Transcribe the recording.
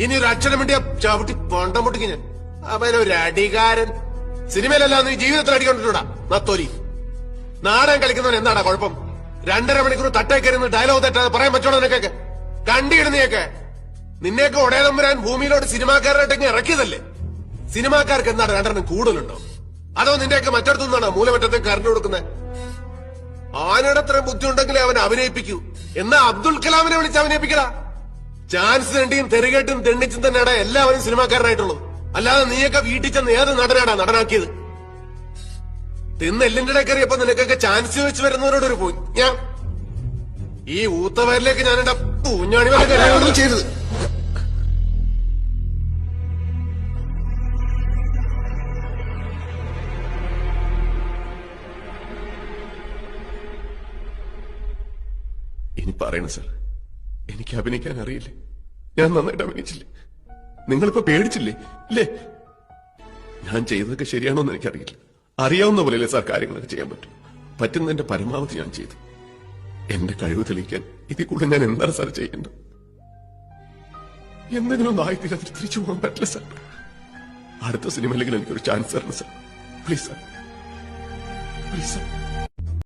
ഇനി ഒരു അക്ഷരം വേണ്ടി ചവിട്ടി പൊണ്ടം പൊട്ടിക്ക് ഞാൻ. അവനൊരു അടികാരൻ. സിനിമയിലല്ല നീ ജീവിതത്തിൽ അടിക്കൊണ്ടിട്ടാ നത്തോലി. നാടകം കളിക്കുന്നവൻ എന്താടാ കുഴപ്പം? 2.5 മണിക്കൂർ തട്ടേക്കരുന്ന് ഡയലോഗ് തെറ്റാതെ പറയാൻ പറ്റോളൂ നിനക്കൊക്കെ? കണ്ടിടുന്നയൊക്കെ നിന്നെയൊക്കെ ഒടേതമ്പുരാൻ ഭൂമിയിലോട്ട് സിനിമാക്കാരായിട്ടൊക്കെ ഇറക്കിയതല്ലേ? സിനിമാക്കാർക്ക് എന്താണ് 2 കൂടുതലുണ്ടോ? അതോ നിന്റെയൊക്കെ മറ്റടുത്തുനിന്നാണോ മൂലമറ്റത്തേക്ക് കറണ്ട് കൊടുക്കുന്നത്? ആനയുടെ അത്ര ബുദ്ധി ഉണ്ടെങ്കിലേ അവൻ അഭിനയിപ്പിക്കൂ. എന്നാ അബ്ദുൽ കലാമിനെ വിളിച്ച് അഭിനയിപ്പിക്കടാ. ചാൻസ് തെണ്ടിയും തെരുകേട്ടും തെണ്ണിച്ചും തന്നെയാടാ എല്ലാവരും സിനിമാക്കാരനായിട്ടുള്ളത്. അല്ലാതെ നീയൊക്കെ വീട്ടിൽ ചെന്ന് ഏത് നടനാടാ നടനാക്കിയത്? തിന്ന് എല്ലിന്റെ ഇടക്കറിയപ്പോ നിനക്കൊക്കെ ചാൻസ് വെച്ച് വരുന്നവരോട് ഒരു പോയി ഞാൻ ഈ ഊത്തവരിലേക്ക് ഞാൻ എന്റെ പൂഞ്ഞാണി വരെ ചെയ്തത്. ഇനി പറയണ സാർ, എനിക്ക് അഭിനയിക്കാൻ അറിയില്ലേ? ഞാൻ നന്നായിട്ട് അഭിനയിച്ചില്ലേ? നിങ്ങളിപ്പോ പേടിച്ചില്ലേ? ഇല്ലേ? ഞാൻ ചെയ്തതൊക്കെ ശരിയാണോ എന്ന് എനിക്കറിയില്ല. അറിയാവുന്ന പോലെയല്ലേ സാർ കാര്യങ്ങളൊക്കെ ചെയ്യാൻ പറ്റും. പറ്റുന്നതിന്റെ പരമാവധി ഞാൻ ചെയ്തു. എന്റെ കഴിവ് തെളിയിക്കാൻ ഇതിൽ കൂടെ ഞാൻ എന്താണ് സാർ ചെയ്യേണ്ടത്? എന്തെങ്കിലും ഒന്ന് ആയിത്തീരാതിട്ട് തിരിച്ചു പോകാൻ പറ്റില്ല സാർ. അടുത്ത സിനിമയിലെങ്കിലും എനിക്കൊരു ചാൻസ് തരണം sir. Please sir, please sir.